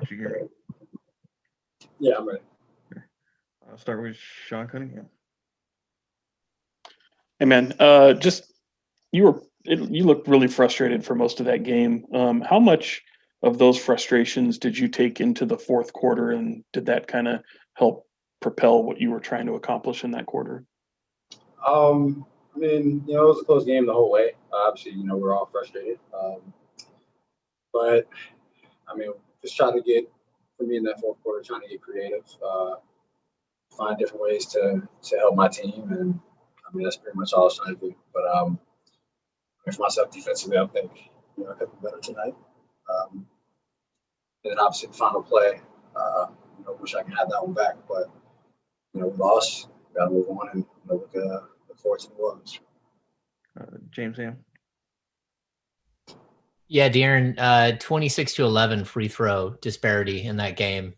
Jones, you hear me? Yeah, I'm ready. I'll start with Sean Cunningham. Hey man, you looked really frustrated for most of that game. How much of those frustrations did you take into the fourth quarter, and did that kind of help propel what you were trying to accomplish in that quarter? I mean, it was a close game the whole way. Obviously, we're all frustrated. But I mean, just trying to get for me in that fourth quarter, trying to get creative, find different ways to help my team, and I mean that's pretty much all I was trying to do. But for myself defensively, I think I could be better tonight. Um, and then obviously the final play, wish I could have that one back, but we lost. Got to move on and look forward to the Wolves. James Ham. Yeah, De'Aaron, 26-11 free throw disparity in that game.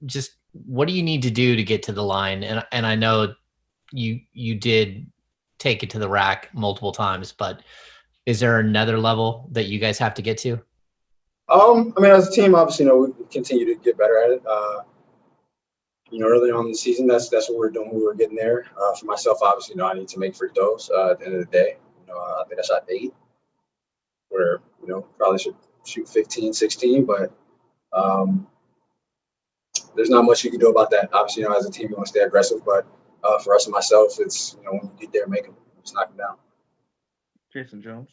Just what do you need to do to get to the line? And I know you did take it to the rack multiple times, but is there another level that you guys have to get to? I mean, as a team, obviously, we continue to get better at it. Early on in the season, that's what we're doing. We were getting there. For myself, obviously, I need to make free throws at the end of the day. I think I shot 8, where probably should shoot 15, 16, but there's not much you can do about that. Obviously, as a team, you want to stay aggressive, but for us and myself, it's when you get there, make them, just knock them down. Jason Jones.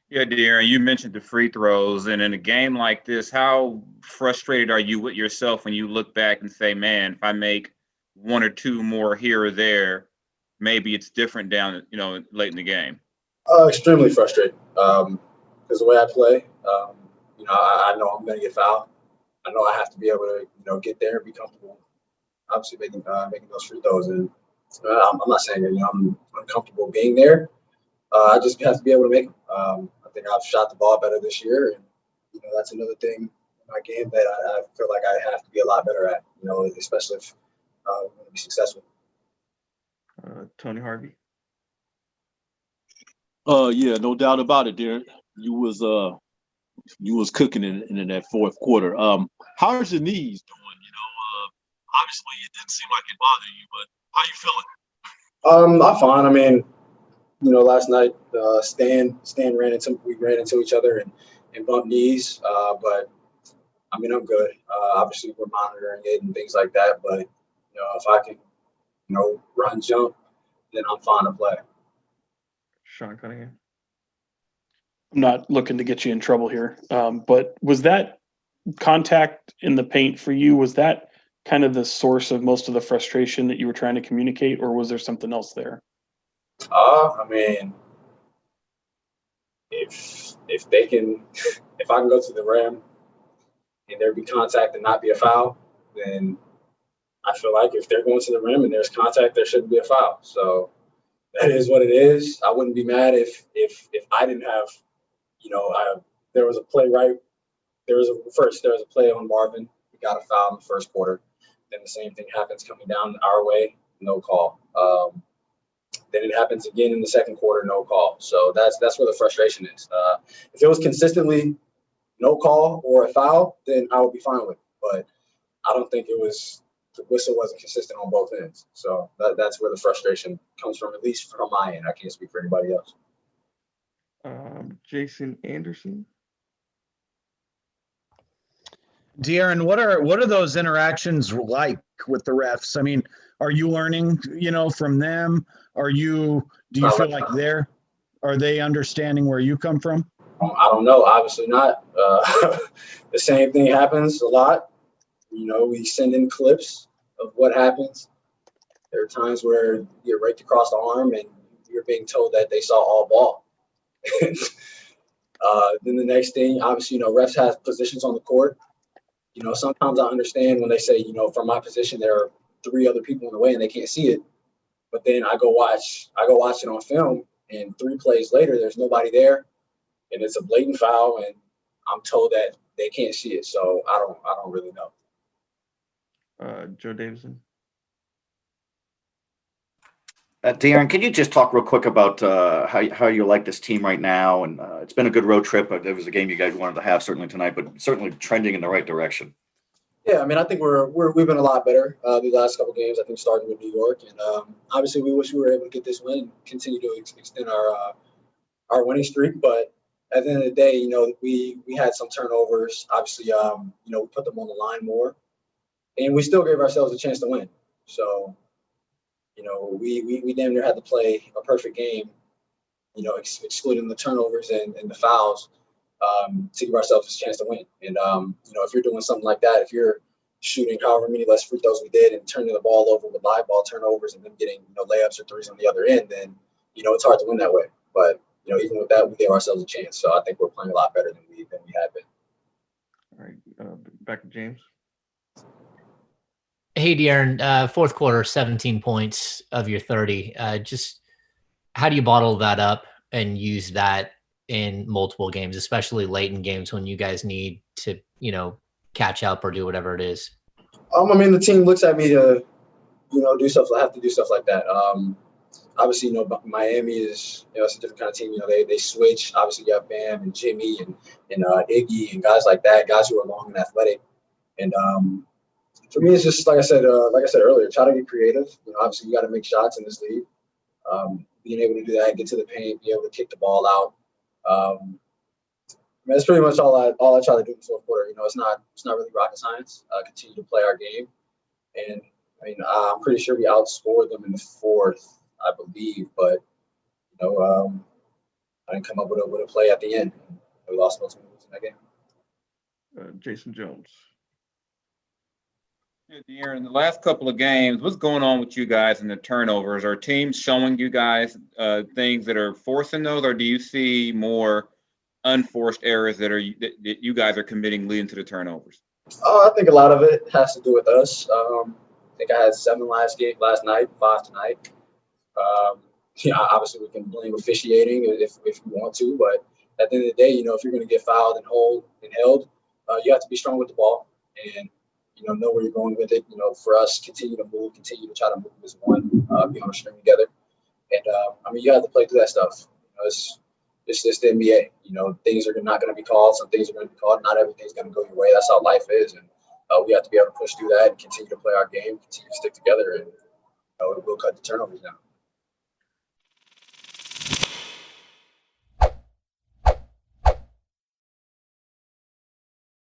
Yeah, De'Aaron, you mentioned the free throws, and in a game like this, how frustrated are you with yourself when you look back and say, man, if I make 1 or 2 more here or there, maybe it's different down, late in the game? Extremely frustrated because the way I play, I know I'm going to get fouled. I know I have to be able to, get there and be comfortable. Obviously, making those free throws, and I'm not saying that I'm uncomfortable being there. I just have to be able to make them. I think I've shot the ball better this year, and that's another thing in my game that I feel like I have to be a lot better at. Especially if we want to be successful. Tony Harvey. Yeah, no doubt about it, Darren. You was cooking in that fourth quarter. How's your knees doing? Obviously it didn't seem like it bothered you, but how you feeling? I'm fine. I mean, last night Stan ran into each other and bumped knees. But I mean, I'm good. Obviously we're monitoring it and things like that. But if I can, run, jump, then I'm fine to play. Sean Cunningham. I'm not looking to get you in trouble here, but was that contact in the paint for you? Was that kind of the source of most of the frustration that you were trying to communicate, or was there something else there? I mean, if they can, if I can go to the rim and there be contact and not be a foul, then I feel like if they're going to the rim and there's contact, there shouldn't be a foul. So that is what it is. I wouldn't be mad if I didn't have, there was a play right. There was a play on Marvin. We got a foul in the first quarter. Then the same thing happens coming down our way, no call. Then it happens again in the second quarter, no call. So that's where the frustration is. If it was consistently no call or a foul, then I would be fine with it. But I don't think the whistle wasn't consistent on both ends. So that's where the frustration comes from, at least from my end. I can't speak for anybody else. Jason Anderson. De'Aaron, what are those interactions like with the refs? I mean, are you learning, from them? Do you feel like are they understanding where you come from? I don't know. Obviously not. The same thing happens a lot. We send in clips of what happens. There are times where you're raked across the arm and you're being told that they saw all ball. Then the next thing, obviously, refs have positions on the court. Sometimes I understand when they say, from my position, there are 3 other people in the way and they can't see it. But then I go watch it on film, and 3 plays later, there's nobody there, and it's a blatant foul, and I'm told that they can't see it. So I don't really know. Joe Davidson. De'Aaron, can you just talk real quick about how you like this team right now? And it's been a good road trip. It was a game you guys wanted to have certainly tonight, but certainly trending in the right direction. Yeah, I mean, I think we've been a lot better the last couple games. I think starting with New York, and obviously we wish we were able to get this win and continue to extend our winning streak. But at the end of the day, we had some turnovers. Obviously, we put them on the line more, and we still gave ourselves a chance to win. So, we damn near had to play a perfect game, excluding the turnovers and the fouls, to give ourselves a chance to win. And, if you're doing something like that, if you're shooting however many less free throws we did and turning the ball over with live ball turnovers and then getting, layups or threes on the other end, then, it's hard to win that way. But, even with that, we gave ourselves a chance. So I think we're playing a lot better than we have been. All right, back to James. Hey, De'Aaron, fourth quarter, 17 points of your 30. Just how do you bottle that up and use that in multiple games, especially late in games when you guys need to, catch up or do whatever it is? I mean, the team looks at me to, do stuff. I have to do stuff like that. Obviously, Miami is, it's a different kind of team. They switch. Obviously, you have Bam and Jimmy and Iggy and guys like that, guys who are long and athletic. And for me, it's just like I said earlier, try to be creative. Obviously, you got to make shots in this league. Being able to do that, get to the paint, be able to kick the ball out. That's pretty much all I try to do in the fourth quarter. It's not really rocket science. Continue to play our game, and I mean, I'm pretty sure we outscored them in the fourth, I believe, but I didn't come up with a play at the end. We lost most of in that game. Jason Jones. Yeah, De'Aaron, in the last couple of games, what's going on with you guys in the turnovers? Are teams showing you guys things that are forcing those, or do you see more unforced errors that you guys are committing leading to the turnovers? I think a lot of it has to do with us. I think I had 7 last night, 5 tonight. Obviously we can blame officiating if we want to, but at the end of the day, if you're going to get fouled and held, you have to be strong with the ball and know where you're going with it. For us, continue to try to move as one, be on a string together, and I mean you have to play through that stuff. It's just the NBA. Things are not going to be called. Some things are going to be called. Not everything's going to go your way. That's how life is, and we have to be able to push through that and continue to play our game, continue to stick together, and we'll cut the turnovers down.